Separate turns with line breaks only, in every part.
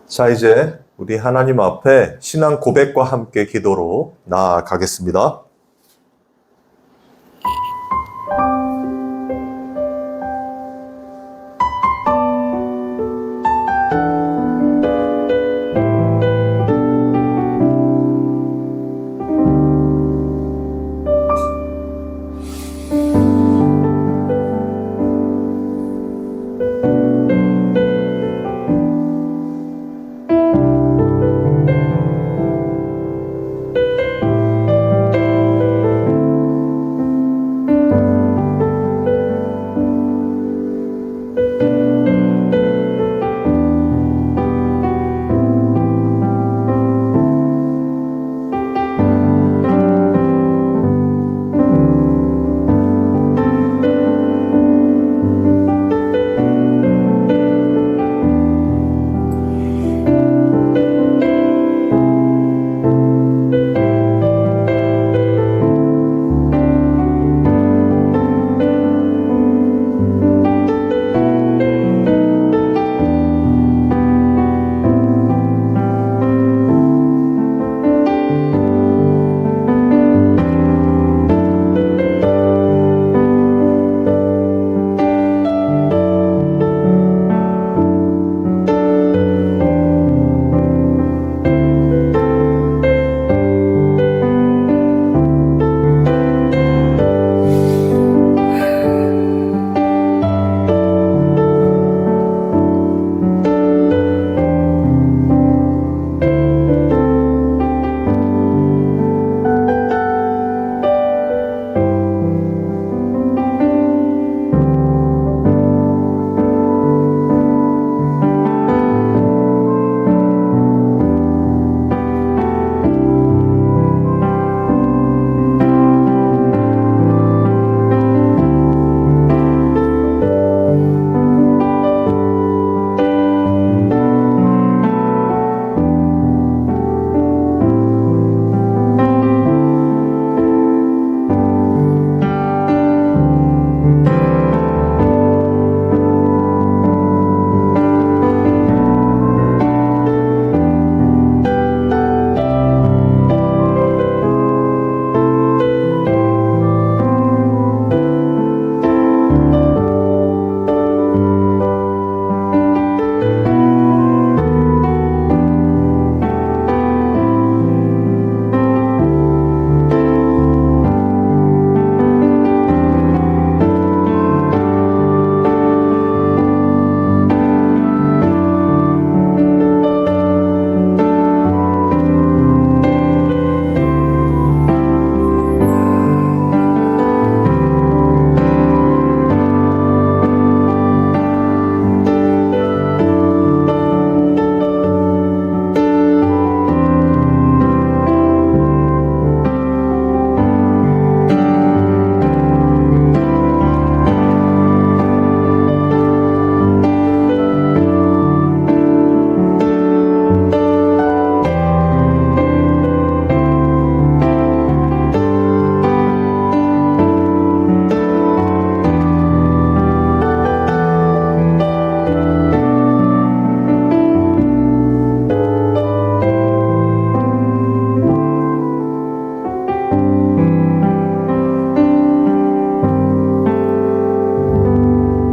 자, 이제 우리 하나님 앞에 신앙 고백과 함께 기도로 나아가겠습니다.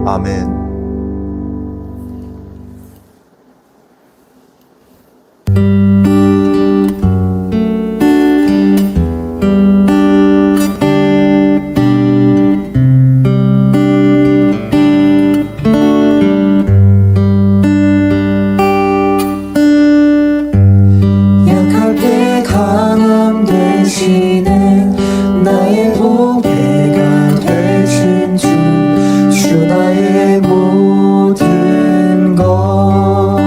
아멘.
약할 때 강함 되시는 나의 보배가 되신 주 나의 모든 것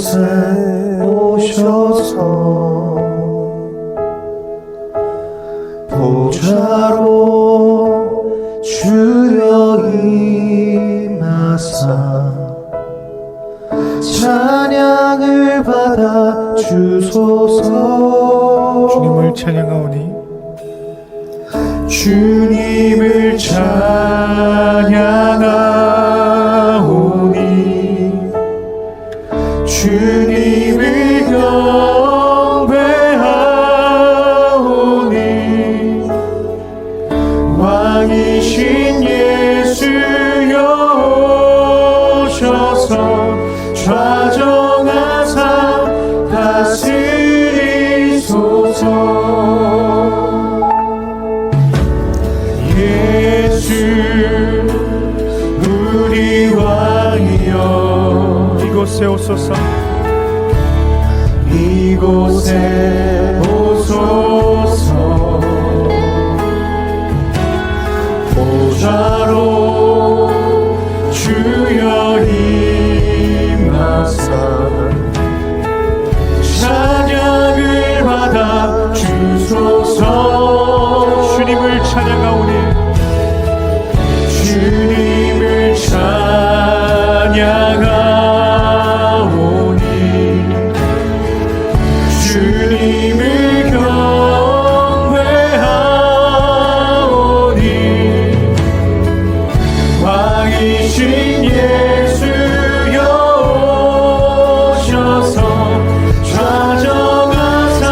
이곳에 오셔서 보좌로 주여 임하사 찬양을 받아 주소서.
주님을 찬양하오니
주님을 찬양하오니 주님을 경배하오니 왕이신 예수여 오셔서 좌정하사 다스리소서. 예수 우리 왕이여
이곳에 오소서.
이곳에 오소서. 보좌로 주여 임하사 찬양을 받아 주소서.
주님을 찬양하오니
주님을 찬양하오니 주님을 경배하오니 왕이신 예수여 오셔서 좌정하사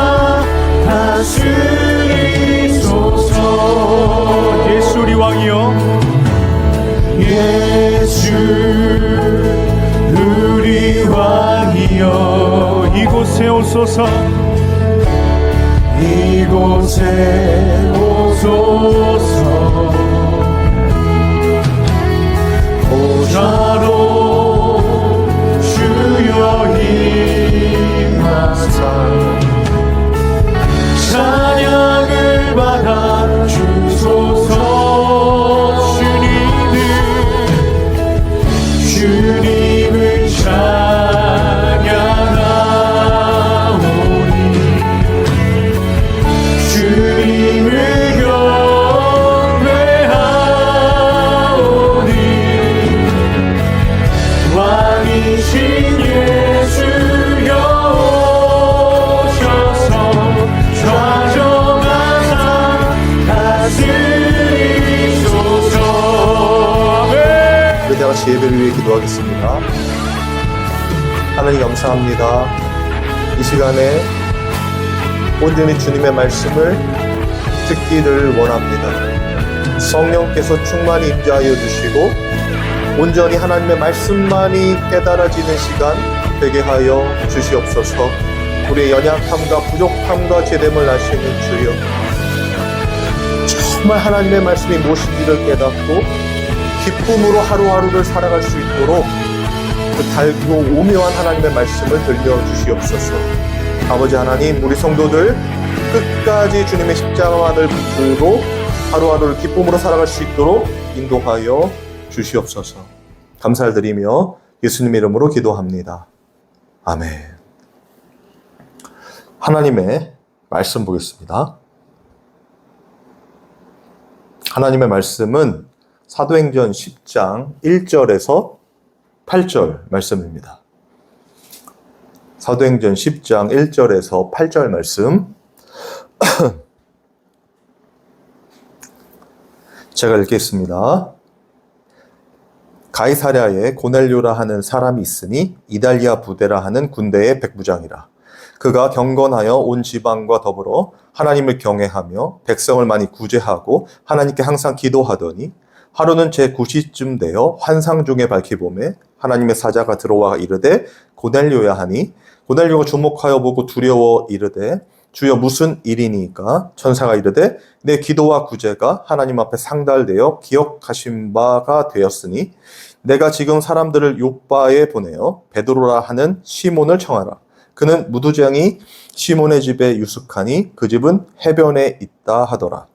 다스리소서.
예수 우리 왕이여
예수 우리 왕이여
이곳에 오소서.
이곳에 오소서. 보좌로 주여 임하사 찬양을 받아 주소서. 주님을 찬양하오니 주님을 경배하오니 왕이신 예수여 오셔서 좌정하사 다스리소서. 아멘. 다 같이 예배를 위해 기도하겠습니다. 하나님 감사합니다. 이 시간에 온전히 주님의 말씀을 듣기를 원합니다. 성령께서 충만히 임재하여 주시고 온전히 하나님의 말씀만이 깨달아지는 시간 되게 하여 주시옵소서. 우리의 연약함과 부족함과 죄됨을 아시는 주여, 정말 하나님의 말씀이 무엇인지를 깨닫고 기쁨으로 하루하루를 살아갈 수 있도록 그 달고 오묘한 하나님의 말씀을 들려주시옵소서. 아버지 하나님, 우리 성도들 끝까지 주님의 십자가만을 붙들고 하루하루를 기쁨으로 살아갈 수 있도록 인도하여 주시옵소서. 감사를 드리며 예수님 이름으로 기도합니다. 아멘. 하나님의 말씀 보겠습니다. 하나님의 말씀은 사도행전 10장 1절에서 8절 말씀입니다. 사도행전 10장 1절에서 8절 말씀 제가 읽겠습니다. 가이사랴에 고넬료라 하는 사람이 있으니 이달리아 부대라 하는 군대의 백부장이라. 그가 경건하여 온 지방과 더불어 하나님을 경외하며 백성을 많이 구제하고 하나님께 항상 기도하더니 하루는 제9시쯤 되어 환상 중에 밝히보매 하나님의 사자가 들어와 이르되 고넬료야 하니 고넬료가 주목하여 보고 두려워 이르되 주여 무슨 일이니까? 천사가 이르되 내 기도와 구제가 하나님 앞에 상달되어 기억하신 바가 되었으니 내가 지금 사람들을 요빠에 보내어 베드로라 하는 시몬을 청하라. 그는 무두장이 시몬의 집에 유숙하니 그 집은 해변에 있다 하더라.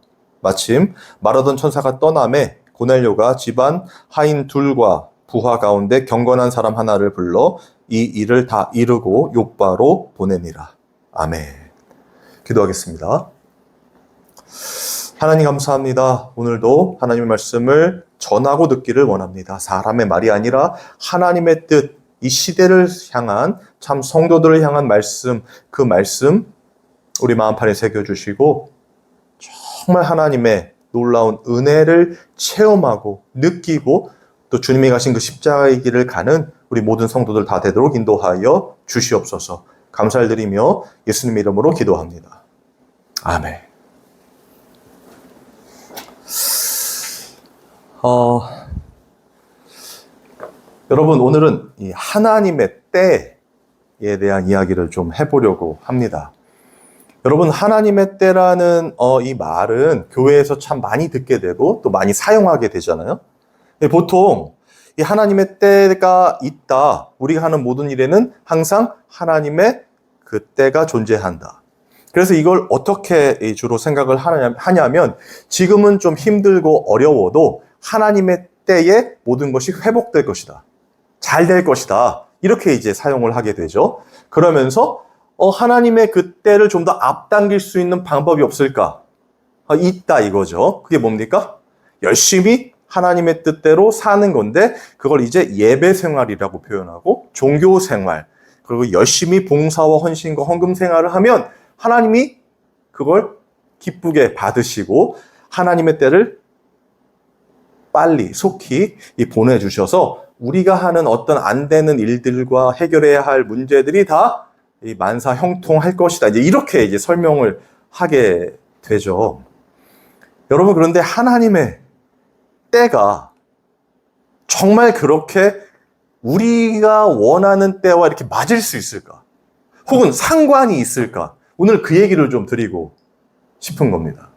마침 말하던 천사가 떠나매 고넬료가 집안 하인 둘과 부하 가운데 경건한 사람 하나를 불러 이 일을 다 이루고 욥바로 보내니라. 아멘. 기도하겠습니다. 하나님 감사합니다. 오늘도 하나님의 말씀을 전하고 듣기를 원합니다. 사람의 말이 아니라 하나님의 뜻, 이 시대를 향한 참 성도들을 향한 말씀, 그 말씀 우리 마음판에 새겨주시고 정말 하나님의 놀라운 은혜를 체험하고 느끼고 또 주님이 가신 그 십자가의 길을 가는 우리 모든 성도들 다 되도록 인도하여 주시옵소서. 감사를 드리며 예수님 이름으로 기도합니다. 아멘. 여러분, 오늘은 이 하나님의 때에 대한 이야기를 좀 해보려고 합니다. 여러분, 하나님의 때라는 이 말은 교회에서 참 많이 듣게 되고 또 많이 사용하게 되잖아요. 보통 이 하나님의 때가 있다. 우리가 하는 모든 일에는 항상 하나님의 그 때가 존재한다. 그래서 이걸 어떻게 주로 생각을 하냐면 지금은 좀 힘들고 어려워도 하나님의 때에 모든 것이 회복될 것이다. 잘 될 것이다. 이렇게 이제 사용을 하게 되죠. 그러면서 하나님의 그 때를 좀 더 앞당길 수 있는 방법이 없을까? 있다 이거죠. 그게 뭡니까? 열심히 하나님의 뜻대로 사는 건데 그걸 이제 예배 생활이라고 표현하고 종교 생활 그리고 열심히 봉사와 헌신과 헌금 생활을 하면 하나님이 그걸 기쁘게 받으시고 하나님의 때를 빨리 속히 보내주셔서 우리가 하는 어떤 안 되는 일들과 해결해야 할 문제들이 다 만사 형통할 것이다. 이렇게 이제 설명을 하게 되죠. 여러분, 그런데 하나님의 때가 정말 그렇게 우리가 원하는 때와 이렇게 맞을 수 있을까? 혹은 상관이 있을까? 오늘 그 얘기를 좀 드리고 싶은 겁니다.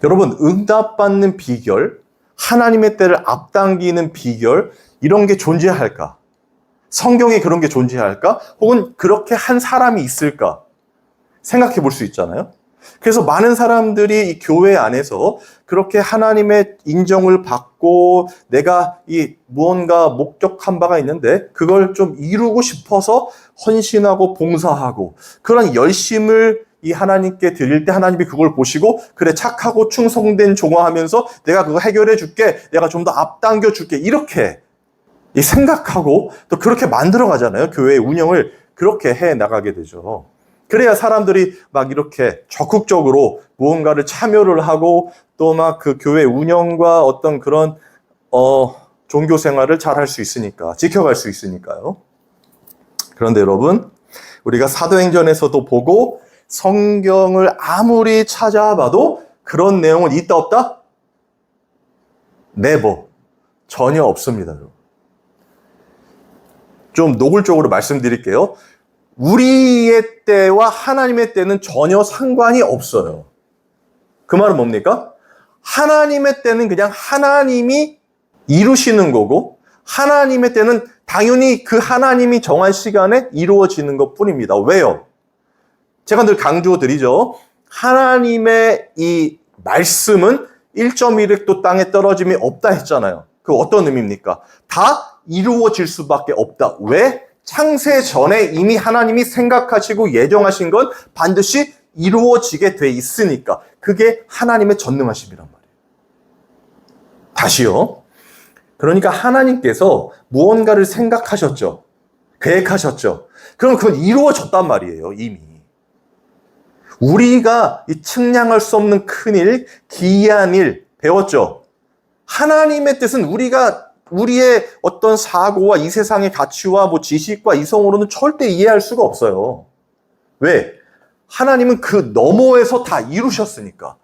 여러분, 응답받는 비결, 하나님의 때를 앞당기는 비결, 이런 게 존재할까? 성경에 그런 게 존재할까? 혹은 그렇게 한 사람이 있을까? 생각해 볼 수 있잖아요. 그래서 많은 사람들이 이 교회 안에서 그렇게 하나님의 인정을 받고 내가 이 무언가 목적한 바가 있는데 그걸 좀 이루고 싶어서 헌신하고 봉사하고 그런 열심을 이 하나님께 드릴 때 하나님이 그걸 보시고 그래 착하고 충성된 종아하면서 내가 그거 해결해 줄게, 내가 좀 더 앞당겨 줄게 이렇게 생각하고 또 그렇게 만들어 가잖아요. 교회의 운영을 그렇게 해 나가게 되죠. 그래야 사람들이 막 이렇게 적극적으로 무언가를 참여를 하고 또 막 그 교회 운영과 어떤 그런 종교 생활을 잘 할 수 있으니까, 지켜갈 수 있으니까요. 그런데 여러분, 우리가 사도행전에서도 보고 성경을 아무리 찾아봐도 그런 내용은 있다 없다? 네버. 전혀 없습니다. 여러분. 좀 노골적으로 말씀드릴게요. 우리의 때와 하나님의 때는 전혀 상관이 없어요. 그 말은 뭡니까? 하나님의 때는 그냥 하나님이 이루시는 거고 하나님의 때는 당연히 그 하나님이 정한 시간에 이루어지는 것 뿐입니다. 왜요? 제가 늘 강조드리죠. 하나님의 이 말씀은 1.1획도 땅에 떨어짐이 없다 했잖아요. 그 어떤 의미입니까? 다 이루어질 수밖에 없다. 왜? 창세 전에 이미 하나님이 생각하시고 예정하신 건 반드시 이루어지게 돼 있으니까. 그게 하나님의 전능하심이란 말이에요. 다시요. 그러니까 하나님께서 무언가를 생각하셨죠. 계획하셨죠. 그럼 그건 이루어졌단 말이에요. 이미. 우리가 이 측량할 수 없는 큰일, 기이한 일 배웠죠. 하나님의 뜻은 우리의 어떤 사고와 이 세상의 가치와 지식과 이성으로는 절대 이해할 수가 없어요. 왜? 하나님은 그 너머에서 다 이루셨으니까.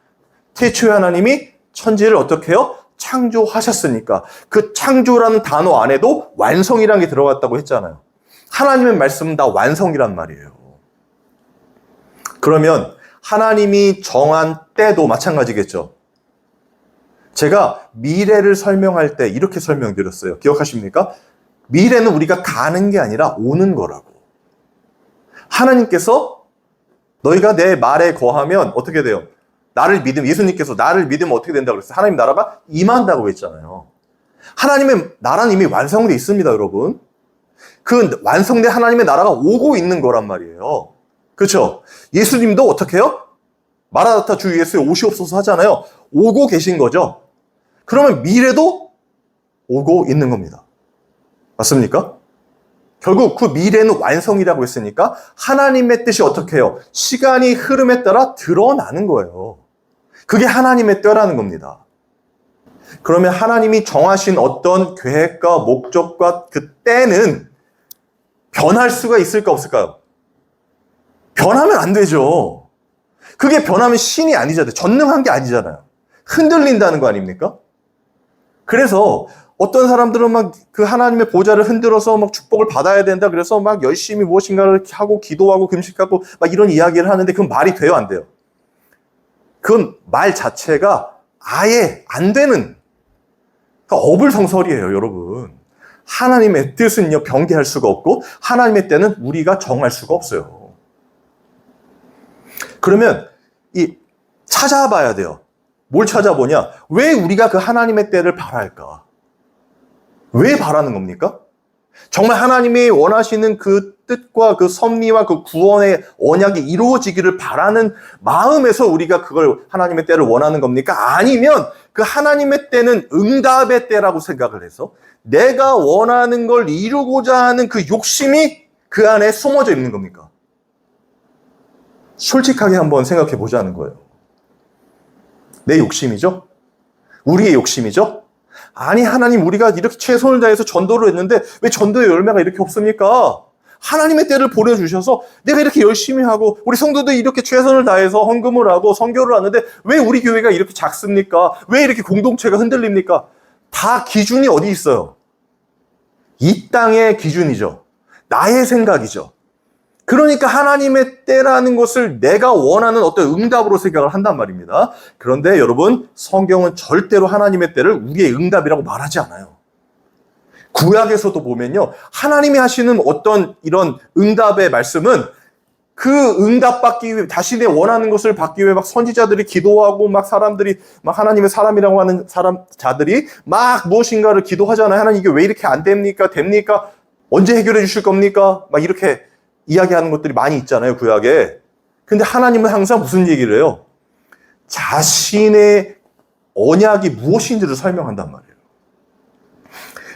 태초에 하나님이 천지를 어떻게 해요? 창조하셨으니까. 그 창조라는 단어 안에도 완성이라는 게 들어갔다고 했잖아요. 하나님의 말씀은 다 완성이란 말이에요. 그러면 하나님이 정한 때도 마찬가지겠죠. 제가 미래를 설명할 때 이렇게 설명드렸어요. 기억하십니까? 미래는 우리가 가는 게 아니라 오는 거라고. 하나님께서 너희가 내 말에 거하면 어떻게 돼요? 예수님께서 나를 믿으면 어떻게 된다고 그랬어요? 하나님 나라가 임한다고 했잖아요. 하나님의 나라는 이미 완성되어 있습니다, 여러분. 그 완성된 하나님의 나라가 오고 있는 거란 말이에요. 그렇죠? 예수님도 어떻게 해요? 마라나타 주 예수에 오시옵소서 하잖아요. 오고 계신 거죠. 그러면 미래도 오고 있는 겁니다. 맞습니까? 결국 그 미래는 완성이라고 했으니까 하나님의 뜻이 어떻게 해요? 시간이 흐름에 따라 드러나는 거예요. 그게 하나님의 때라는 겁니다. 그러면 하나님이 정하신 어떤 계획과 목적과 그 때는 변할 수가 있을까 없을까요? 변하면 안 되죠. 그게 변하면 신이 아니잖아요. 전능한 게 아니잖아요. 흔들린다는 거 아닙니까? 그래서 어떤 사람들은 막 그 하나님의 보좌를 흔들어서 막 축복을 받아야 된다. 그래서 막 열심히 무엇인가를 하고 기도하고 금식하고 막 이런 이야기를 하는데 그건 말이 돼요, 안 돼요? 그건 말 자체가 아예 안 되는 어불성설이에요, 여러분. 하나님의 뜻은요, 변개할 수가 없고 하나님의 때는 우리가 정할 수가 없어요. 그러면 찾아봐야 돼요. 뭘 찾아보냐? 왜 우리가 그 하나님의 때를 바랄까? 왜 바라는 겁니까? 정말 하나님이 원하시는 그 뜻과 그 섭리와 그 구원의 언약이 이루어지기를 바라는 마음에서 우리가 그걸 하나님의 때를 원하는 겁니까? 아니면 그 하나님의 때는 응답의 때라고 생각을 해서 내가 원하는 걸 이루고자 하는 그 욕심이 그 안에 숨어져 있는 겁니까? 솔직하게 한번 생각해 보자는 거예요. 내 욕심이죠? 우리의 욕심이죠? 아니, 하나님, 우리가 이렇게 최선을 다해서 전도를 했는데 왜 전도의 열매가 이렇게 없습니까? 하나님의 때를 보내주셔서 내가 이렇게 열심히 하고 우리 성도들이 이렇게 최선을 다해서 헌금을 하고 선교를 하는데 왜 우리 교회가 이렇게 작습니까? 왜 이렇게 공동체가 흔들립니까? 다 기준이 어디 있어요? 이 땅의 기준이죠. 나의 생각이죠. 그러니까 하나님의 때라는 것을 내가 원하는 어떤 응답으로 생각을 한단 말입니다. 그런데 여러분, 성경은 절대로 하나님의 때를 우리의 응답이라고 말하지 않아요. 구약에서도 보면요, 하나님이 하시는 어떤 이런 응답의 말씀은 그 응답 받기 위해, 자신의 원하는 것을 받기 위해 막 선지자들이 기도하고 막 사람들이 막 하나님의 사람이라고 하는 자들이 막 무엇인가를 기도하잖아요. 하나님, 이게 왜 이렇게 안 됩니까? 됩니까? 언제 해결해 주실 겁니까? 막 이렇게 이야기하는 것들이 많이 있잖아요, 구약에. 근데 하나님은 항상 무슨 얘기를 해요? 자신의 언약이 무엇인지를 설명한단 말이에요.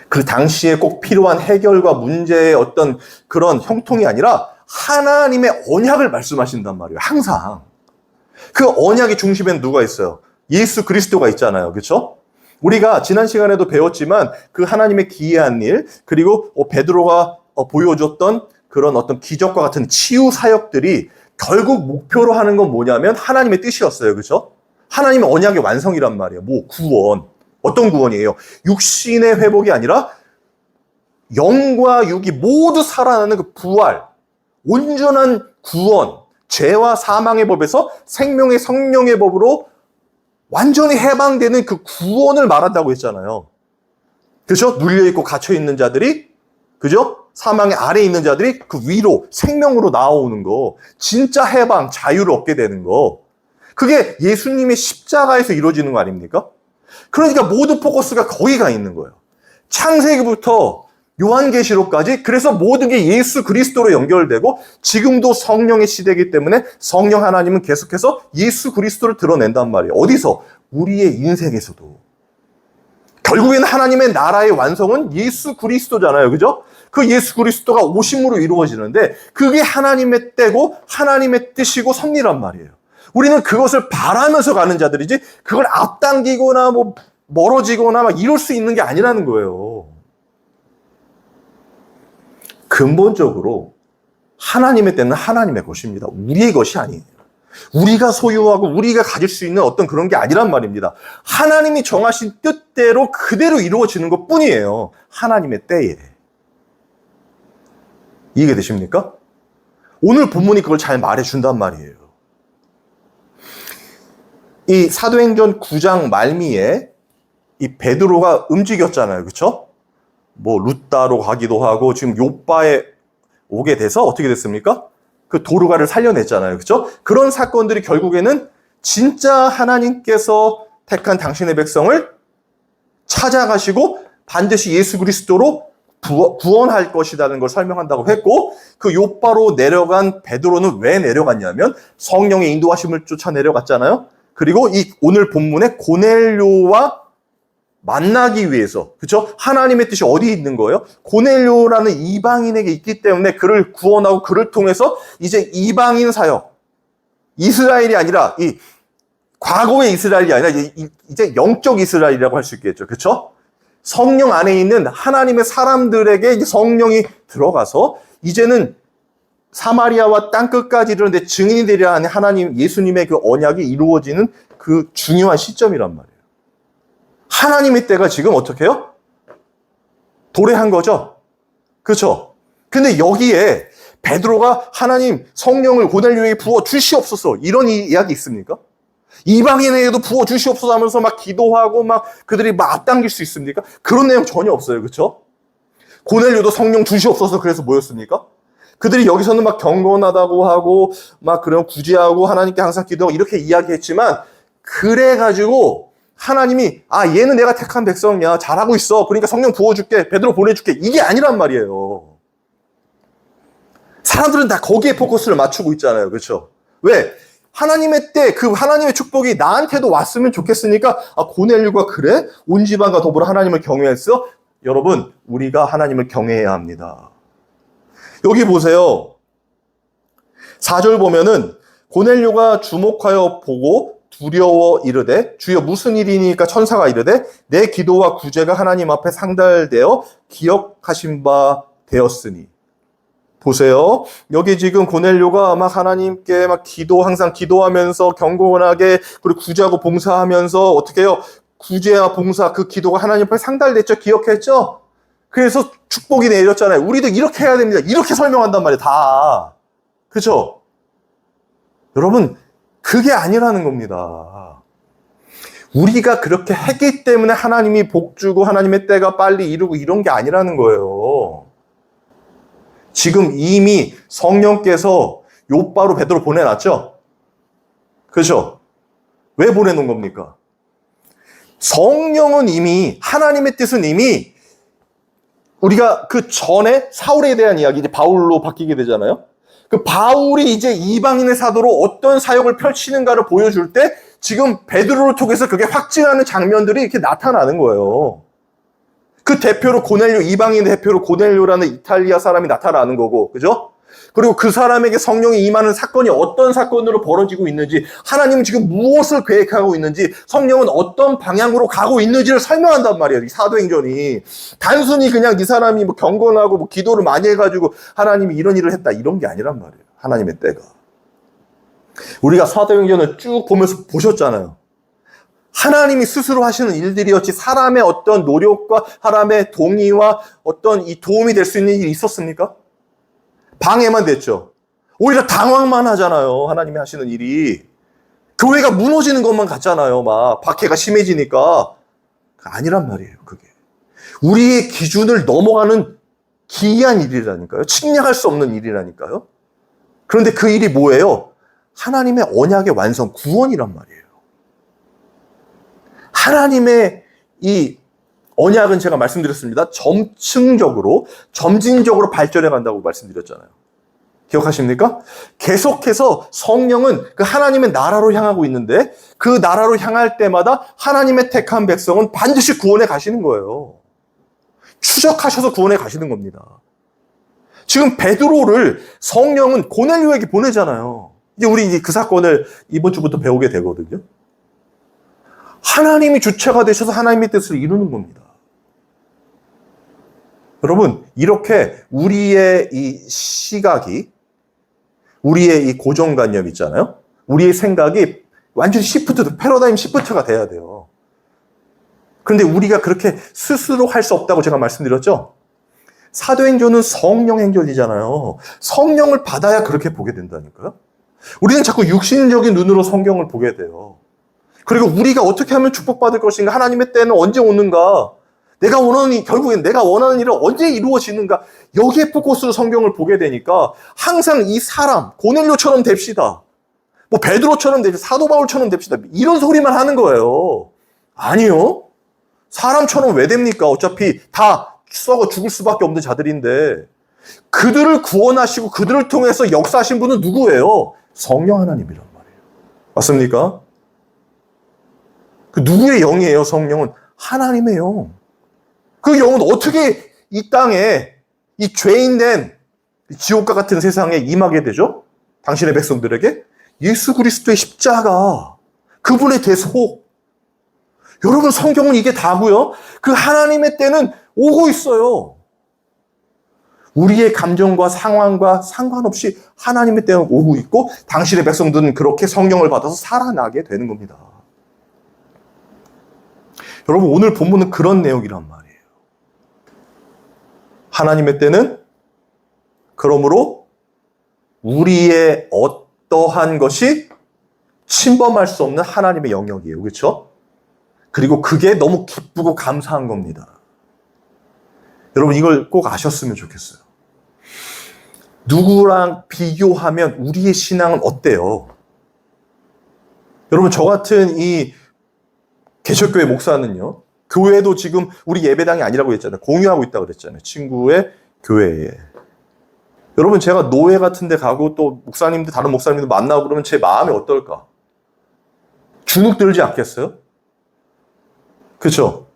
그 당시에 꼭 필요한 해결과 문제의 어떤 그런 형통이 아니라 하나님의 언약을 말씀하신단 말이에요. 항상. 그 언약의 중심에는 누가 있어요? 예수 그리스도가 있잖아요. 그렇죠? 우리가 지난 시간에도 배웠지만 그 하나님의 기이한 일, 그리고 베드로가 보여줬던 그런 어떤 기적과 같은 치유 사역들이 결국 목표로 하는 건 뭐냐면 하나님의 뜻이었어요. 그렇죠? 하나님의 언약의 완성이란 말이에요. 뭐 구원. 어떤 구원이에요? 육신의 회복이 아니라 영과 육이 모두 살아나는 그 부활, 온전한 구원, 죄와 사망의 법에서 생명의 성령의 법으로 완전히 해방되는 그 구원을 말한다고 했잖아요. 그렇죠? 눌려있고 갇혀있는 자들이, 그죠? 사망의 아래에 있는 자들이 그 위로, 생명으로 나오는 거, 진짜 해방, 자유를 얻게 되는 거, 그게 예수님의 십자가에서 이루어지는 거 아닙니까? 그러니까 모든 포커스가 거기 가 있는 거예요. 창세기부터 요한계시록까지. 그래서 모든 게 예수 그리스도로 연결되고 지금도 성령의 시대이기 때문에 성령 하나님은 계속해서 예수 그리스도를 드러낸단 말이에요. 어디서? 우리의 인생에서도. 결국에는 하나님의 나라의 완성은 예수 그리스도잖아요. 그죠? 그 예수 그리스도가 오심으로 이루어지는데 그게 하나님의 때고 하나님의 뜻이고 섭리란 말이에요. 우리는 그것을 바라면서 가는 자들이지 그걸 앞당기거나 뭐 멀어지거나 막 이럴 수 있는 게 아니라는 거예요. 근본적으로 하나님의 때는 하나님의 것입니다. 우리의 것이 아니에요. 우리가 소유하고 우리가 가질 수 있는 어떤 그런 게 아니란 말입니다. 하나님이 정하신 뜻대로 그대로 이루어지는 것 뿐이에요. 하나님의 때에. 이해되십니까? 오늘 본문이 그걸 잘 말해준단 말이에요. 이 사도행전 9장 말미에 이 베드로가 움직였잖아요. 그렇죠? 뭐 루따로 가기도 하고 지금 요빠에 오게 돼서 어떻게 됐습니까? 그 도르가를 살려냈잖아요. 그렇죠? 그런 사건들이 결국에는 진짜 하나님께서 택한 당신의 백성을 찾아가시고 반드시 예수 그리스도로 구원할 것이라는 걸 설명한다고 했고, 그 요바로 내려간 베드로는 왜 내려갔냐면 성령의 인도하심을 쫓아 내려갔잖아요. 그리고 이 오늘 본문에 고넬료와 만나기 위해서, 그렇죠? 하나님의 뜻이 어디 있는 거예요? 고넬료라는 이방인에게 있기 때문에 그를 구원하고 그를 통해서 이제 이방인 사역, 이스라엘이 아니라 이 과거의 이스라엘이 아니라 이제 영적 이스라엘이라고 할 수 있겠죠. 그렇죠? 성령 안에 있는 하나님의 사람들에게 이제 성령이 들어가서 이제는 사마리아와 땅끝까지 이르는데 증인이 되리라 하는 하나님, 예수님의 그 언약이 이루어지는 그 중요한 시점이란 말이에요. 하나님의 때가 지금 어떻게 해요? 도래한 거죠. 그렇죠? 근데 여기에 베드로가 하나님 성령을 고넬료에게 부어 주시옵소서 이런 이야기 있습니까? 이방인에게도 부어 주시옵소서 하면서 막 기도하고 막 그들이 막 앞당길 수 있습니까? 그런 내용 전혀 없어요. 그렇죠? 고넬료도 성령 주시옵소서 그래서 뭐였습니까? 그들이 여기서는 막 경건하다고 하고 막 그런 구제하고 하나님께 항상 기도하고 이렇게 이야기했지만 그래가지고 하나님이 얘는 내가 택한 백성이야 잘하고 있어 그러니까 성령 부어줄게 베드로 보내줄게 이게 아니란 말이에요. 사람들은 다 거기에 포커스를 맞추고 있잖아요. 그렇죠? 왜? 하나님의 때 그 하나님의 축복이 나한테도 왔으면 좋겠으니까 고넬료가 그래? 온 집안과 더불어 하나님을 경외했어? 여러분 우리가 하나님을 경외해야 합니다. 여기 보세요. 4절 보면은 고넬료가 주목하여 보고 두려워 이르되 주여 무슨 일이니까 천사가 이르되 내 기도와 구제가 하나님 앞에 상달되어 기억하신 바 되었으니. 보세요. 여기 지금 고넬료가 막 하나님께 막 항상 기도하면서 경건하게 그리고 구제하고 봉사하면서 어떻게 해요? 구제와 봉사 그 기도가 하나님 앞에 상달됐죠. 기억했죠? 그래서 축복이 내렸잖아요. 우리도 이렇게 해야 됩니다. 이렇게 설명한단 말이에요. 다. 그렇죠? 여러분 그게 아니라는 겁니다. 우리가 그렇게 했기 때문에 하나님이 복 주고 하나님의 때가 빨리 이루고 이런 게 아니라는 거예요. 지금 이미 성령께서 요바로 베드로 보내놨죠? 그렇죠? 왜 보내놓은 겁니까? 성령은 이미 하나님의 뜻은 이미 우리가 그 전에 사울에 대한 이야기 이제 바울로 바뀌게 되잖아요. 그 바울이 이제 이방인의 사도로 어떤 사역을 펼치는가를 보여줄 때 지금 베드로를 통해서 그게 확증하는 장면들이 이렇게 나타나는 거예요. 그 대표로 고넬료, 이방인 대표로 고넬료라는 이탈리아 사람이 나타나는 거고, 그죠? 그리고 그 사람에게 성령이 임하는 사건이 어떤 사건으로 벌어지고 있는지, 하나님은 지금 무엇을 계획하고 있는지, 성령은 어떤 방향으로 가고 있는지를 설명한단 말이에요. 이 사도행전이. 단순히 그냥 이 사람이 뭐 경건하고 뭐 기도를 많이 해가지고 하나님이 이런 일을 했다, 이런 게 아니란 말이에요. 하나님의 때가. 우리가 사도행전을 쭉 보면서 보셨잖아요. 하나님이 스스로 하시는 일들이었지 사람의 어떤 노력과 사람의 동의와 어떤 이 도움이 될 수 있는 일이 있었습니까? 방해만 됐죠. 오히려 당황만 하잖아요. 하나님이 하시는 일이. 교회가 무너지는 것만 같잖아요. 막 박해가 심해지니까. 아니란 말이에요. 그게. 우리의 기준을 넘어가는 기이한 일이라니까요. 침략할 수 없는 일이라니까요. 그런데 그 일이 뭐예요? 하나님의 언약의 완성, 구원이란 말이에요. 하나님의 이 언약은 제가 말씀드렸습니다. 점진적으로 발전해 간다고 말씀드렸잖아요. 기억하십니까? 계속해서 성령은 그 하나님의 나라로 향하고 있는데 그 나라로 향할 때마다 하나님의 택한 백성은 반드시 구원에 가시는 거예요. 추적하셔서 구원에 가시는 겁니다. 지금 베드로를 성령은 고넬료에게 보내잖아요. 이제 우리 그 사건을 이번 주부터 배우게 되거든요. 하나님이 주체가 되셔서 하나님의 뜻을 이루는 겁니다. 여러분, 이렇게 우리의 이 시각이, 우리의 이 고정관념 있잖아요. 우리의 생각이 완전히 패러다임 시프트가 돼야 돼요. 그런데 우리가 그렇게 스스로 할 수 없다고 제가 말씀드렸죠? 사도행전은 성령 행전이잖아요. 성령을 받아야 그렇게 보게 된다니까요. 우리는 자꾸 육신적인 눈으로 성경을 보게 돼요. 그리고 우리가 어떻게 하면 축복받을 것인가? 하나님의 때는 언제 오는가? 결국엔 내가 원하는 일은 언제 이루어지는가? 여기에 포커스로 성경을 보게 되니까 항상 이 사람, 고넬료처럼 됩시다. 뭐 베드로처럼 됩시다. 사도 바울처럼 됩시다. 이런 소리만 하는 거예요. 아니요. 사람처럼 왜 됩니까? 어차피 다 썩어 죽을 수밖에 없는 자들인데 그들을 구원하시고 그들을 통해서 역사하신 분은 누구예요? 성령 하나님이란 말이에요. 맞습니까? 그 누구의 영이에요? 성령은 하나님의 영. 그 영은 어떻게 이 땅에 이 죄인된 지옥과 같은 세상에 임하게 되죠? 당신의 백성들에게 예수 그리스도의 십자가, 그분의 대속. 여러분, 성경은 이게 다고요. 그 하나님의 때는 오고 있어요. 우리의 감정과 상황과 상관없이 하나님의 때는 오고 있고 당신의 백성들은 그렇게 성령을 받아서 살아나게 되는 겁니다. 여러분, 오늘 본문은 그런 내용이란 말이에요. 하나님의 때는 그러므로 우리의 어떠한 것이 침범할 수 없는 하나님의 영역이에요. 그렇죠? 그리고 그게 너무 기쁘고 감사한 겁니다. 여러분, 이걸 꼭 아셨으면 좋겠어요. 누구랑 비교하면 우리의 신앙은 어때요? 여러분, 저 같은 이 개척교회 목사는요, 교회도 지금 우리 예배당이 아니라고 했잖아요. 공유하고 있다고 그랬잖아요. 친구의 교회에. 여러분, 제가 노회 같은 데 가고 또 목사님들, 다른 목사님들 만나고 그러면 제 마음이 어떨까? 주눅 들지 않겠어요? 그렇죠?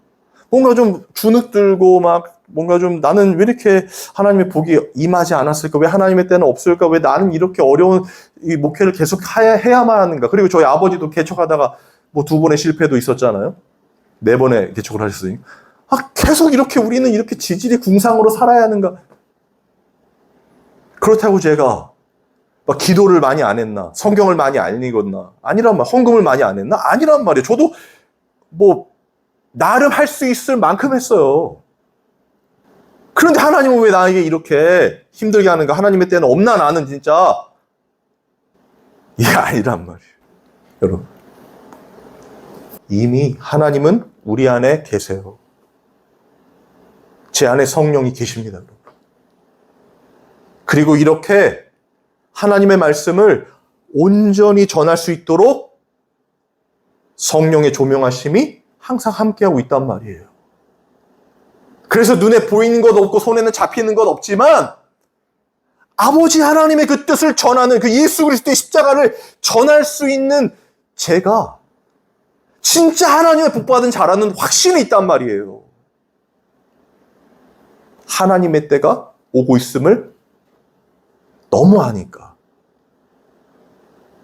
뭔가 좀 주눅 들고 막 뭔가 좀 나는 왜 이렇게 하나님의 복이 임하지 않았을까? 왜 하나님의 때는 없을까? 왜 나는 이렇게 어려운 이 목회를 계속 해야만 하는가? 그리고 저희 아버지도 개척하다가 뭐 2번의 실패도 있었잖아요. 4번의 개척을 하셨으니. 계속 이렇게 우리는 이렇게 지질이 궁상으로 살아야 하는가? 그렇다고 제가 막 기도를 많이 안 했나? 성경을 많이 안 읽었나? 아니란 말. 헌금을 많이 안 했나? 아니란 말이에요. 저도 뭐 나름 할 수 있을 만큼 했어요. 그런데 하나님은 왜 나에게 이렇게 힘들게 하는가? 하나님의 때는 없나? 나는 진짜 이게 아니란 말이에요. 여러분, 이미 하나님은 우리 안에 계세요. 제 안에 성령이 계십니다. 여러분. 그리고 이렇게 하나님의 말씀을 온전히 전할 수 있도록 성령의 조명하심이 항상 함께하고 있단 말이에요. 그래서 눈에 보이는 것 없고 손에는 잡히는 것 없지만 아버지 하나님의 그 뜻을 전하는 그 예수 그리스도의 십자가를 전할 수 있는 제가 진짜 하나님의 복받은 자라는 확신이 있단 말이에요. 하나님의 때가 오고 있음을 너무 아니까.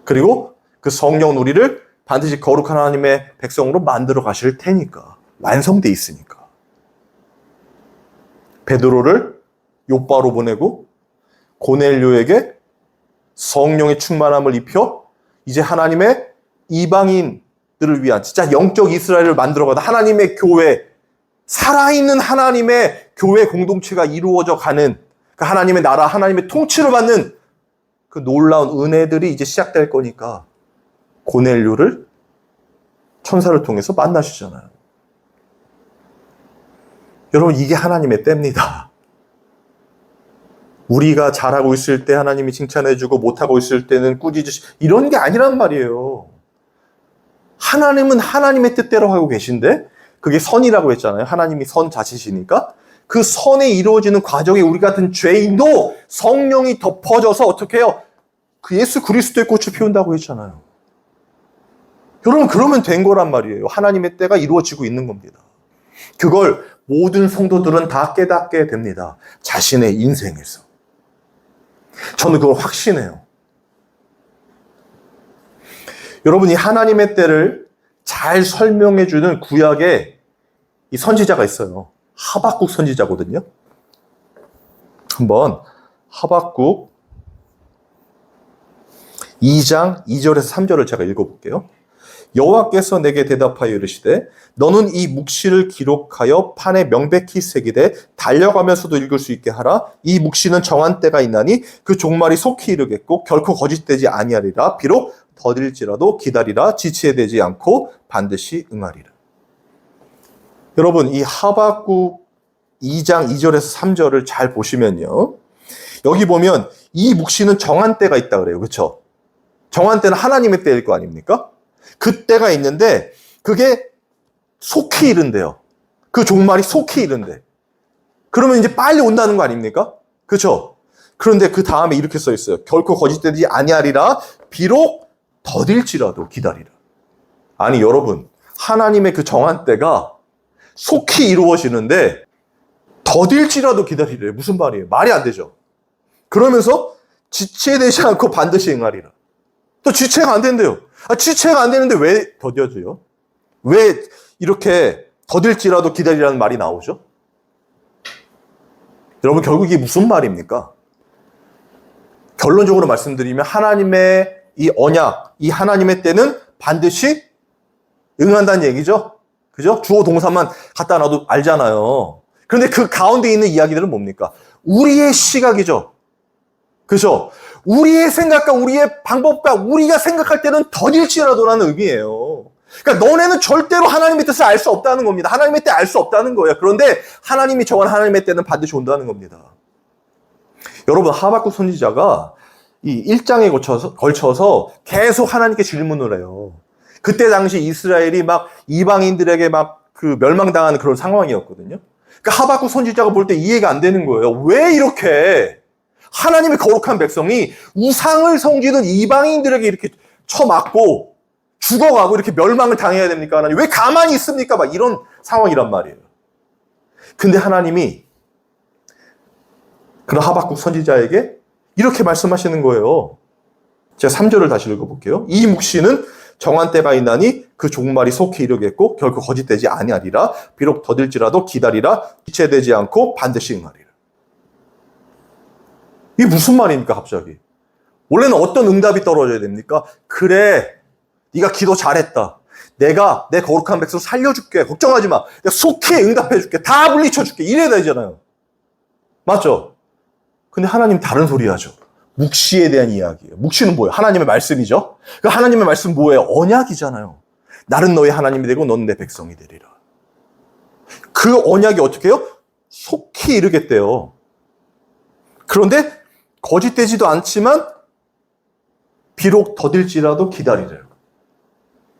그리고 그 성령은 우리를 반드시 거룩한 하나님의 백성으로 만들어 가실 테니까. 완성돼 있으니까. 베드로를 요바로 보내고 고넬료에게 성령의 충만함을 입혀 이제 하나님의 이방인들을 위한 진짜 영적 이스라엘을 만들어가다 하나님의 교회, 살아있는 하나님의 교회 공동체가 이루어져 가는 그 하나님의 나라, 하나님의 통치를 받는 그 놀라운 은혜들이 이제 시작될 거니까 고넬료를 천사를 통해서 만나시잖아요. 여러분, 이게 하나님의 때입니다. 우리가 잘하고 있을 때 하나님이 칭찬해주고 못하고 있을 때는 꾸짖으시 이런 게 아니란 말이에요. 하나님은 하나님의 뜻대로 하고 계신데 그게 선이라고 했잖아요. 하나님이 선 자체시니까 그 선에 이루어지는 과정에 우리 같은 죄인도 성령이 덮어져서 어떻게 해요? 그 예수 그리스도의 꽃을 피운다고 했잖아요. 여러분, 그러면 된 거란 말이에요. 하나님의 때가 이루어지고 있는 겁니다. 그걸 모든 성도들은 다 깨닫게 됩니다. 자신의 인생에서. 저는 그걸 확신해요. 여러분, 이 하나님의 때를 잘 설명해주는 구약에 이 선지자가 있어요. 하박국 선지자거든요. 한번 하박국 2장 2절에서 3절을 제가 읽어볼게요. 여호와께서 내게 대답하여 이르시되 너는 이 묵시를 기록하여 판에 명백히 새기되 달려가면서도 읽을 수 있게 하라. 이 묵시는 정한 때가 있나니 그 종말이 속히 이르겠고 결코 거짓되지 아니하리라. 비록 더딜지라도 기다리라. 지체되지 않고 반드시 응하리라. 여러분, 이 하박국 2장 2절에서 3절을 잘 보시면요, 여기 보면 이 묵시는 정한 때가 있다 그래요. 그렇죠? 정한 때는 하나님의 때일 거 아닙니까? 그 때가 있는데 그게 속히 이른대요. 그 종말이 속히 이른데. 그러면 이제 빨리 온다는 거 아닙니까? 그렇죠? 그런데 그 다음에 이렇게 써 있어요. 결코 거짓되지 아니하리라. 비록 더딜지라도 기다리라. 아니 여러분, 하나님의 그 정한 때가 속히 이루어지는데 더딜지라도 기다리래. 무슨 말이에요? 말이 안 되죠. 그러면서 지체되지 않고 반드시 응하리라. 또 지체가 안 된대요. 지체가 안 되는데 왜 더뎌져요? 왜 이렇게 더딜지라도 기다리라는 말이 나오죠? 여러분, 결국 이게 무슨 말입니까? 결론적으로 말씀드리면 하나님의 이 언약, 이 하나님의 때는 반드시 응한다는 얘기죠. 그죠? 주어 동사만 갖다 놔도 알잖아요. 그런데 그 가운데 있는 이야기들은 뭡니까? 우리의 시각이죠. 그죠? 우리의 생각과 우리의 방법과 우리가 생각할 때는 더딜지라도라는 의미예요. 그러니까 너네는 절대로 하나님의 뜻을 알 수 없다는 겁니다. 하나님의 때 알 수 없다는 거예요. 그런데 하나님이 정한 하나님의 때는 반드시 온다는 겁니다. 여러분, 하박국 선지자가 이 1장에 걸쳐서 계속 하나님께 질문을 해요. 그때 당시 이스라엘이 막 이방인들에게 막 그 멸망당하는 그런 상황이었거든요. 그러니까 하박국 선지자가 볼 때 이해가 안 되는 거예요. 왜 이렇게 하나님의 거룩한 백성이 우상을 섬기는 이방인들에게 이렇게 쳐맞고 죽어가고 이렇게 멸망을 당해야 됩니까? 하나님 왜 가만히 있습니까? 막 이런 상황이란 말이에요. 근데 하나님이 그런 하박국 선지자에게 이렇게 말씀하시는 거예요. 제가 3절을 다시 읽어볼게요. 이 묵시는 정한 때가 있나니 그 종말이 속히 이르겠고 결코 거짓되지 아니하리라. 비록 더딜지라도 기다리라. 지체되지 않고 반드시 응하리라. 이게 무슨 말입니까 갑자기? 원래는 어떤 응답이 떨어져야 됩니까? 그래, 네가 기도 잘했다. 내가 내 거룩한 백성 살려줄게. 걱정하지 마. 내가 속히 응답해줄게. 다 물리쳐줄게. 이래야 되잖아요. 맞죠? 근데 하나님 다른 소리 하죠. 묵시에 대한 이야기예요. 묵시는 뭐예요? 하나님의 말씀이죠. 그 하나님의 말씀 뭐예요? 언약이잖아요. 나는 너의 하나님이 되고 너는 내 백성이 되리라. 그 언약이 어떻게 해요? 속히 이르겠대요. 그런데 거짓되지도 않지만 비록 더딜지라도 기다리래요.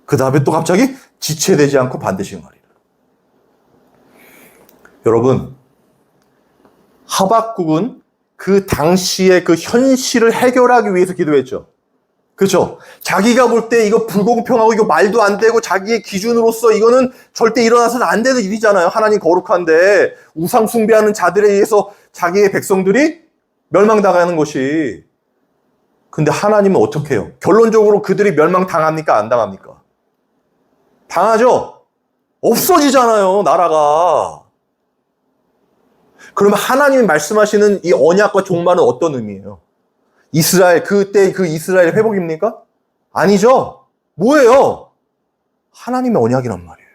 그 다음에 또 갑자기 지체되지 않고 반드시 응하리라. 여러분, 하박국은 그 당시의 그 현실을 해결하기 위해서 기도했죠. 그렇죠? 자기가 볼 때 이거 불공평하고 이거 말도 안 되고 자기의 기준으로서 이거는 절대 일어나서는 안 되는 일이잖아요. 하나님 거룩한데 우상 숭배하는 자들에 의해서 자기의 백성들이 멸망당하는 것이. 근데 하나님은 어떻게 해요? 결론적으로 그들이 멸망당합니까? 안 당합니까? 당하죠? 없어지잖아요, 나라가. 그러면 하나님이 말씀하시는 이 언약과 종말은 어떤 의미예요? 이스라엘, 그때 그 이스라엘 회복입니까? 아니죠? 뭐예요? 하나님의 언약이란 말이에요.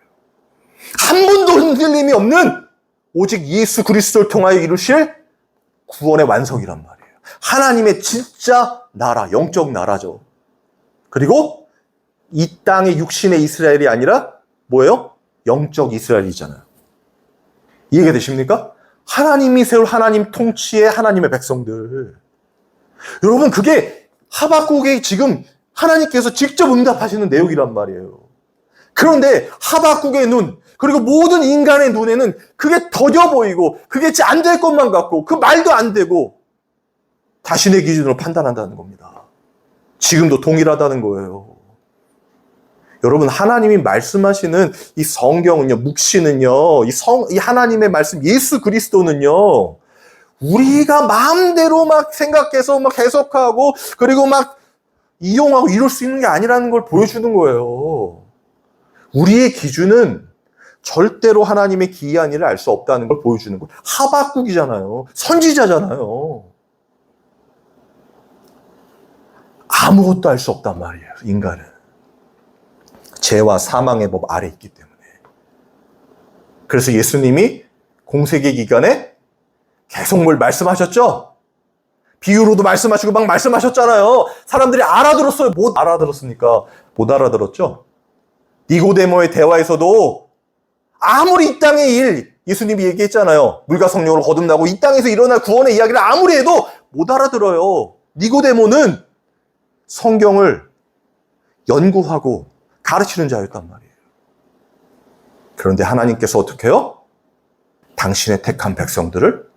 한 번도 흔들림이 없는 오직 예수 그리스도를 통하여 이루실 구원의 완성이란 말이에요. 하나님의 진짜 나라, 영적 나라죠. 그리고 이 땅의 육신의 이스라엘이 아니라 뭐예요? 영적 이스라엘이잖아요. 이해가 되십니까? 하나님이 세울 하나님 통치의 하나님의 백성들. 여러분, 그게 하박국에 지금 하나님께서 직접 응답하시는 내용이란 말이에요. 그런데 하박국의 눈, 그리고 모든 인간의 눈에는 그게 더뎌 보이고 그게 안 될 것만 같고 그 말도 안 되고 자신의 기준으로 판단한다는 겁니다. 지금도 동일하다는 거예요. 여러분, 하나님이 말씀하시는 이 성경은요, 묵시는요, 이 하나님의 말씀, 예수 그리스도는요, 우리가 마음대로 막 생각해서 막 해석하고, 그리고 막 이용하고 이럴 수 있는 게 아니라는 걸 보여주는 거예요. 우리의 기준은 절대로 하나님의 기이한 일을 알 수 없다는 걸 보여주는 거예요. 하박국이잖아요. 선지자잖아요. 아무것도 알 수 없단 말이에요, 인간은. 죄와 사망의 법 아래 있기 때문에. 그래서 예수님이 공생애 기간에 계속 뭘 말씀하셨죠? 비유로도 말씀하시고 막 말씀하셨잖아요. 사람들이 알아들었어요. 못 알아들었습니까? 못 알아들었죠? 니고데모의 대화에서도 아무리 이 땅의 일, 예수님이 얘기했잖아요. 물과 성령으로 거듭나고 이 땅에서 일어날 구원의 이야기를 아무리 해도 못 알아들어요. 니고데모는 성경을 연구하고 가르치는 자였단 말이에요. 그런데 하나님께서 어떻게 해요? 당신의 택한 백성들을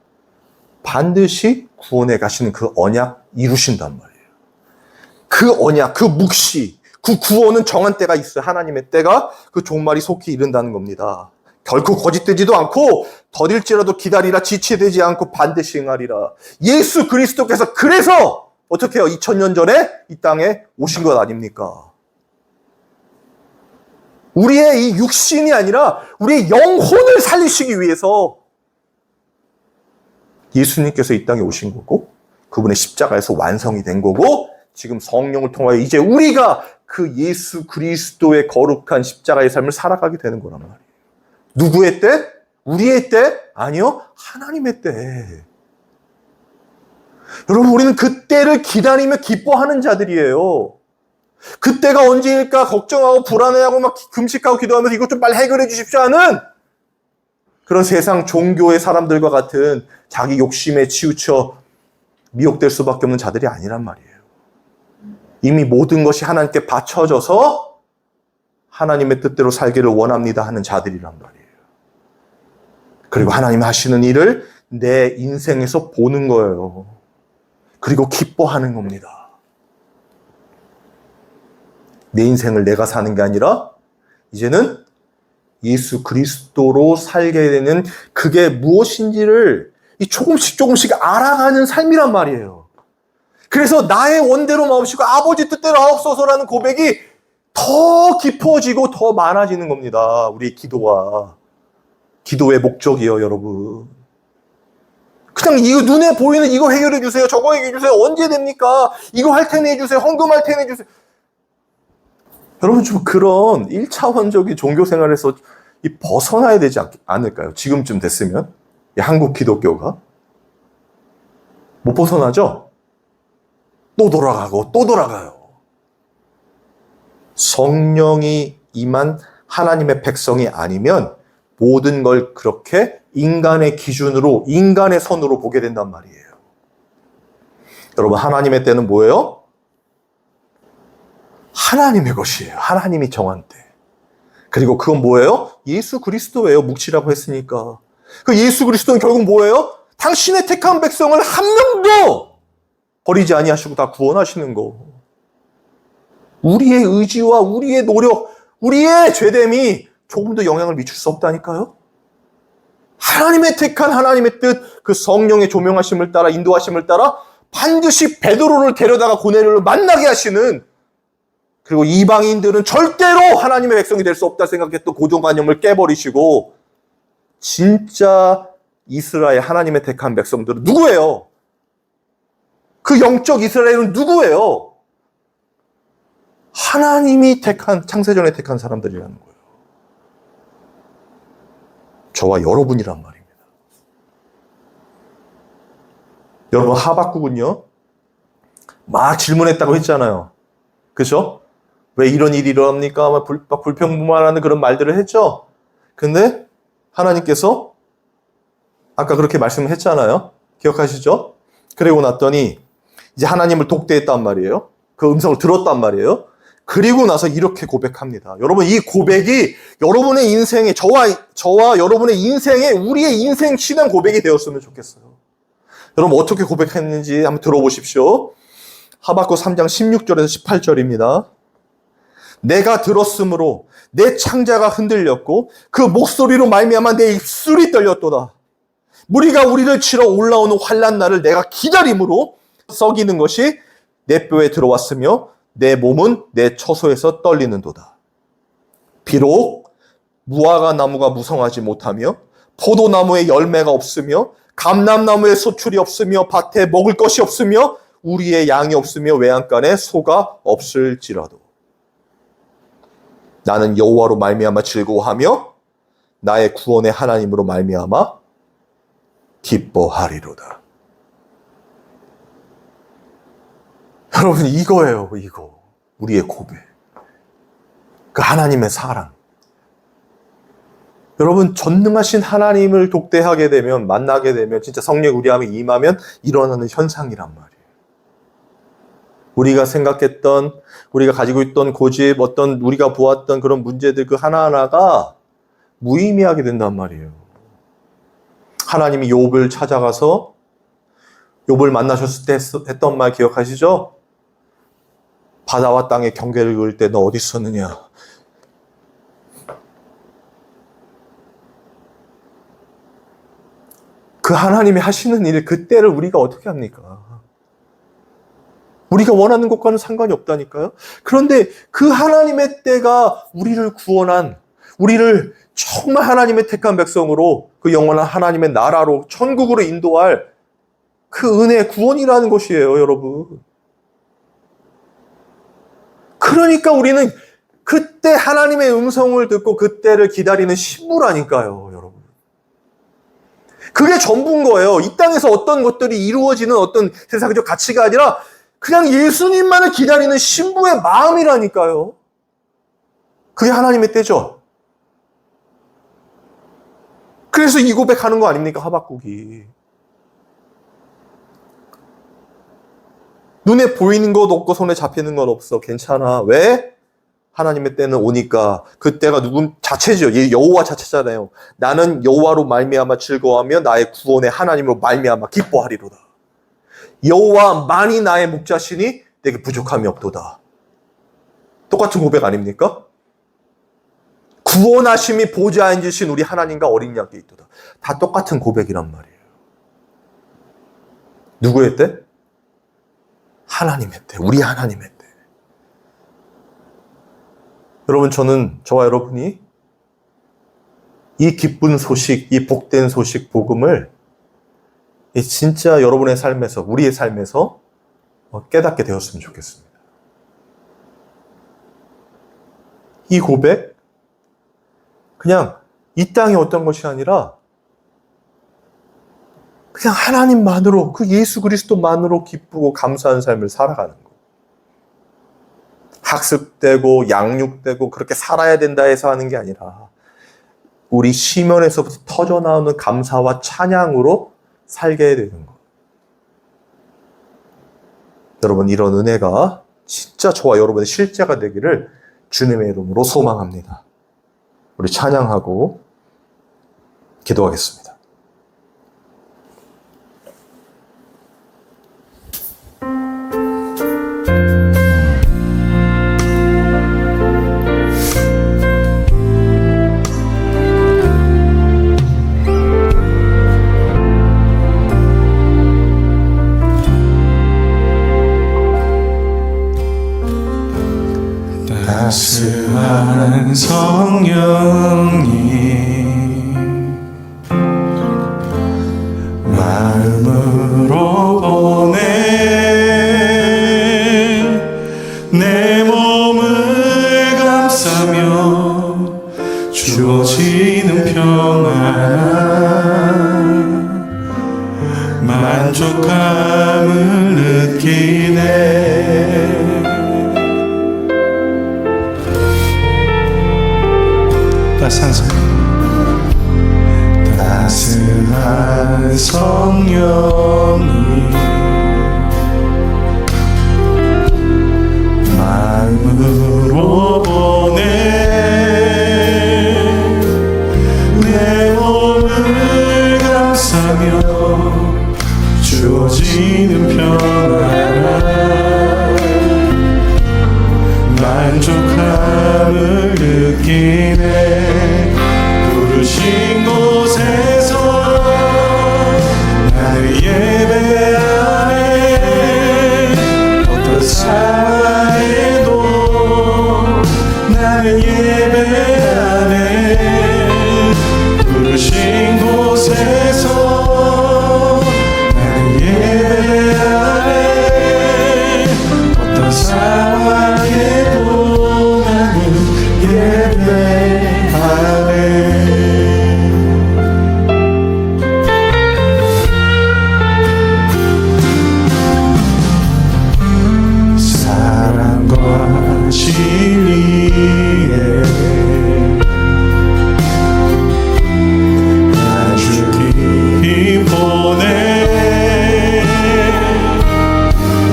반드시 구원해 가시는 그 언약 이루신단 말이에요. 그 언약, 그 묵시, 그 구원은 정한 때가 있어요. 하나님의 때가 그 종말이 속히 이른다는 겁니다. 결코 거짓되지도 않고 더딜지라도 기다리라, 지체되지 않고 반드시 응하리라. 예수 그리스도께서 그래서 어떻게 해요? 2000년 전에 이 땅에 오신 것 아닙니까? 우리의 이 육신이 아니라 우리의 영혼을 살리시기 위해서 예수님께서 이 땅에 오신 거고, 그분의 십자가에서 완성이 된 거고, 지금 성령을 통하여 이제 우리가 그 예수 그리스도의 거룩한 십자가의 삶을 살아가게 되는 거란 말이에요. 누구의 때? 우리의 때? 아니요, 하나님의 때. 여러분, 우리는 그 때를 기다리며 기뻐하는 자들이에요. 그때가 언제일까 걱정하고 불안해하고 막 금식하고 기도하면서 이것 좀 빨리 해결해 주십시오 하는 그런 세상 종교의 사람들과 같은 자기 욕심에 치우쳐 미혹될 수밖에 없는 자들이 아니란 말이에요. 이미 모든 것이 하나님께 바쳐져서 하나님의 뜻대로 살기를 원합니다 하는 자들이란 말이에요. 그리고 하나님이 하시는 일을 내 인생에서 보는 거예요. 그리고 기뻐하는 겁니다. 내 인생을 내가 사는 게 아니라 이제는 예수 그리스도로 살게 되는 그게 무엇인지를 조금씩 알아가는 삶이란 말이에요. 그래서 나의 원대로 마옵시고 아버지 뜻대로 하옵소서라는 고백이 더 깊어지고 더 많아지는 겁니다. 우리 기도가. 기도의 목적이요, 여러분. 그냥 이거 눈에 보이는 이거 해결해 주세요. 저거 해결해 주세요. 언제 됩니까? 이거 할 테니 해주세요. 헌금할 테니 해주세요. 여러분 좀 그런 1차원적인 종교 생활에서 벗어나야 되지 않을까요? 지금쯤 됐으면. 이 한국 기독교가. 못 벗어나죠? 또 돌아가고 또 돌아가요. 성령이 임한 하나님의 백성이 아니면 모든 걸 그렇게 인간의 기준으로, 인간의 선으로 보게 된단 말이에요. 여러분, 하나님의 때는 뭐예요? 하나님의 것이에요. 하나님이 정한 때. 그리고 그건 뭐예요? 예수 그리스도예요. 묵시라고 했으니까. 그 예수 그리스도는 결국 뭐예요? 당신의 택한 백성을 한 명도 버리지 아니하시고 다 구원하시는 거. 우리의 의지와 우리의 노력, 우리의 죄됨이 조금 더 영향을 미칠 수 없다니까요? 하나님의 택한 하나님의 뜻, 그 성령의 조명하심을 따라, 인도하심을 따라 반드시 베드로를 데려다가 고넬료를 만나게 하시는, 그리고 이방인들은 절대로 하나님의 백성이 될 수 없다 생각했던 고정관념을 깨버리시고 진짜 이스라엘 하나님의 택한 백성들은 누구예요? 그 영적 이스라엘은 누구예요? 하나님이 택한, 창세전에 택한 사람들이라는 거예요. 저와 여러분이란 말입니다. 여러분, 하박국은요, 막 질문했다고 했잖아요. 그죠? 왜 이런 일이 일어납니까? 막 불평불만하는 그런 말들을 했죠? 근데 하나님께서 아까 그렇게 말씀을 했잖아요. 기억하시죠? 그리고 났더니 이제 하나님을 독대했단 말이에요. 그 음성을 들었단 말이에요. 그리고 나서 이렇게 고백합니다. 여러분, 이 고백이 여러분의 인생에, 저와 여러분의 인생에 우리의 인생 신앙 고백이 되었으면 좋겠어요. 여러분, 어떻게 고백했는지 한번 들어보십시오. 하박국 3장 16절에서 18절입니다. 내가 들었으므로 내 창자가 흔들렸고 그 목소리로 말미암아 내 입술이 떨렸도다. 무리가 우리를 치러 올라오는 환난 날을 내가 기다림으로 썩이는 것이 내 뼈에 들어왔으며 내 몸은 내 처소에서 떨리는도다. 비록 무화과 나무가 무성하지 못하며 포도나무에 열매가 없으며 감람나무에 소출이 없으며 밭에 먹을 것이 없으며 우리의 양이 없으며 외양간에 소가 없을지라도 나는 여호와로 말미암아 즐거워하며 나의 구원의 하나님으로 말미암아 기뻐하리로다. 여러분, 이거예요, 이거. 우리의 고백. 그 하나님의 사랑. 여러분, 전능하신 하나님을 독대하게 되면, 만나게 되면, 진짜 성령 우리 안에 임하면 일어나는 현상이란 말이에요. 우리가 생각했던, 우리가 가지고 있던 고집, 어떤 우리가 보았던 그런 문제들 그 하나하나가 무의미하게 된단 말이에요. 하나님이 욥을 찾아가서 욥을 만나셨을 때 했던 말 기억하시죠? 바다와 땅의 경계를 그을 때 너 어디 있었느냐? 그 하나님이 하시는 일, 그 때를 우리가 어떻게 합니까? 우리가 원하는 것과는 상관이 없다니까요. 그런데 그 하나님의 때가 우리를 구원한, 우리를 정말 하나님의 택한 백성으로 그 영원한 하나님의 나라로 천국으로 인도할 그 은혜의 구원이라는 것이에요, 여러분. 그러니까 우리는 그때 하나님의 음성을 듣고 그때를 기다리는 신부라니까요, 여러분. 그게 전부인 거예요. 이 땅에서 어떤 것들이 이루어지는 어떤 세상적 가치가 아니라 그냥 예수님만을 기다리는 신부의 마음이라니까요. 그게 하나님의 때죠. 그래서 이 고백하는 거 아닙니까, 하박국이. 눈에 보이는 것 없고 손에 잡히는 것 없어. 괜찮아. 왜? 하나님의 때는 오니까. 그 때가 누군 자체죠. 여호와 자체잖아요. 나는 여호와로 말미암아 즐거워하며 나의 구원의 하나님으로 말미암아 기뻐하리로다. 여호와만이 나의 목자시니 내게 부족함이 없도다. 똑같은 고백 아닙니까? 구원하심이 보좌 앉으신 우리 하나님과 어린 양께 있도다. 다 똑같은 고백이란 말이에요. 누구의 때? 하나님의 때, 우리 하나님의 때. 여러분, 저와 여러분이 이 기쁜 소식, 이 복된 소식, 복음을 진짜 여러분의 삶에서, 우리의 삶에서 깨닫게 되었으면 좋겠습니다. 이 고백, 그냥 이 땅의 어떤 것이 아니라 그냥 하나님만으로, 그 예수 그리스도만으로 기쁘고 감사한 삶을 살아가는 거. 학습되고 양육되고 그렇게 살아야 된다 해서 하는 게 아니라 우리 시면에서부터 터져나오는 감사와 찬양으로 살게 되는 거. 여러분, 이런 은혜가 진짜 저와 여러분의 실제가 되기를 주님의 이름으로 소망합니다. 우리 찬양하고 기도하겠습니다.
따스한 성령님 마음으로 보내 내 몸을 감싸며 주어지는 평안 만족함을 느끼네. 따스한 성령이 마음으로 보내 내 몸을 감싸며 주어지는 평안 만족함을 느끼네. 부르신 곳에서 나를 예배하네. 어떤 상황에도 나를 예배하네. 부르신 곳에서 나를 예배하네. 어떤 상황에도 나를 예배하네. 사랑과 진리에 아주 깊이 보내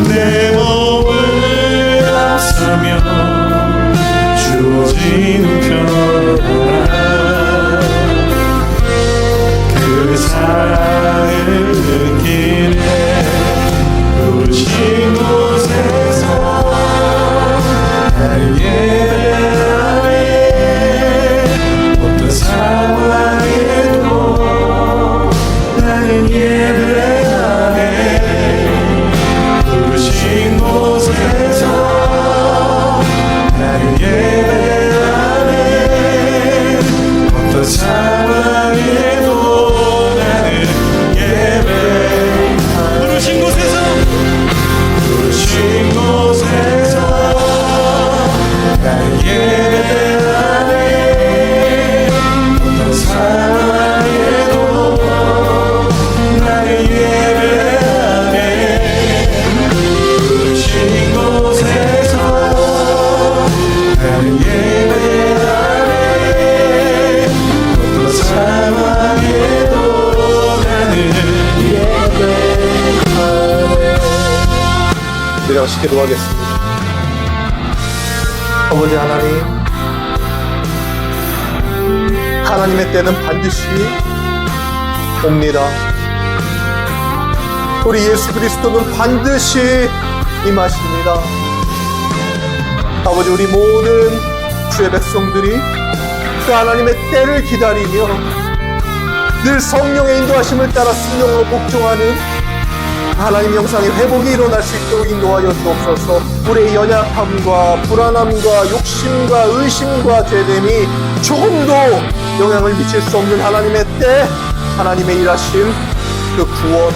내 몸을 감싸며 주어지는 평안 그 사랑을 느끼네. 부르신 곳에서 나를 예배하네. 어떤 상황에도 나는 예배하네. 부르신 곳에서 나를 예배하네. 어떤 상황에도 나는 예배하네. 부르신 곳에서 나를 예배하네. 어떤 상황에도 나를 예배하네. 부르신 곳에서 나를 예배하네. 어떤 상황에도 나는 예배하네.
우리 같이 기도하겠습니다. 아버지 하나님, 하나님의 때는 반드시 옵니다. 우리 예수 그리스도는 반드시 임하십니다. 아버지, 우리 모든 주의 백성들이 그 하나님의 때를 기다리며 늘 성령의 인도하심을 따라 순종으로 복종하는 하나님 영상의 회복이 일어날 수 있도록 인도하여 주옵소서. 우리의 연약함과 불안함과 욕심과 의심과 죄됨이 조금도 영향을 미칠 수 없는 하나님의 때, 하나님의 일하심, 그 구원,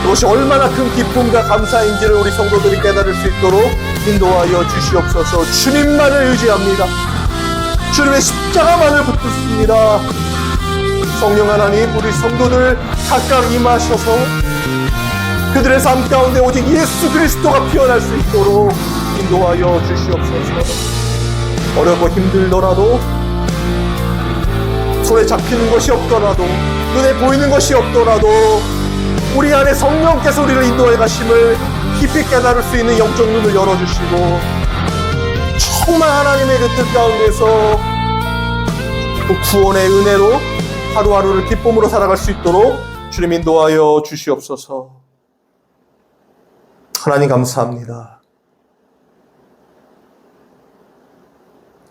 그것이 얼마나 큰 기쁨과 감사인지를 우리 성도들이 깨달을 수 있도록 인도하여 주시옵소서. 주님만을 의지합니다. 주님의 십자가만을 붙듭니다. 성령 하나님, 우리 성도들 각각 임하셔서 그들의 삶 가운데 오직 예수 그리스도가 피어날 수 있도록 인도하여 주시옵소서. 어렵고 힘들더라도, 손에 잡히는 것이 없더라도, 눈에 보이는 것이 없더라도 우리 안에 성령께서 우리를 인도해 가심을 깊이 깨달을 수 있는 영적 눈을 열어주시고, 정말 하나님의 그 뜻 가운데서 그 구원의 은혜로 하루하루를 기쁨으로 살아갈 수 있도록 주님 인도하여 주시옵소서. 하나님 감사합니다.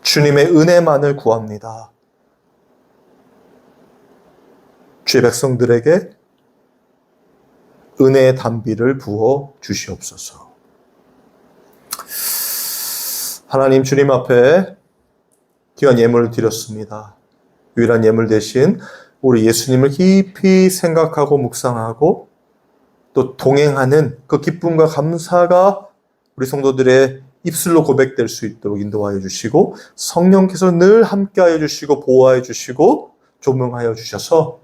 주님의 은혜만을 구합니다. 주의 백성들에게 은혜의 단비를 부어 주시옵소서. 하나님, 주님 앞에 귀한 예물을 드렸습니다. 유일한 예물 대신 우리 예수님을 깊이 생각하고 묵상하고 또 동행하는 그 기쁨과 감사가 우리 성도들의 입술로 고백될 수 있도록 인도하여 주시고, 성령께서 늘 함께하여 주시고 보호하여 주시고 조명하여 주셔서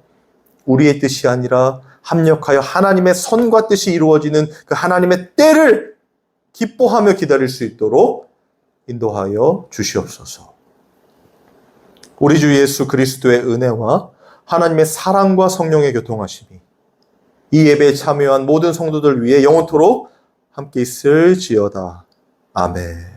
우리의 뜻이 아니라 합력하여 하나님의 선과 뜻이 이루어지는 그 하나님의 때를 기뻐하며 기다릴 수 있도록 인도하여 주시옵소서. 우리 주 예수 그리스도의 은혜와 하나님의 사랑과 성령의 교통하심이 이 예배에 참여한 모든 성도들 위해 영원토록 함께 있을지어다. 아멘.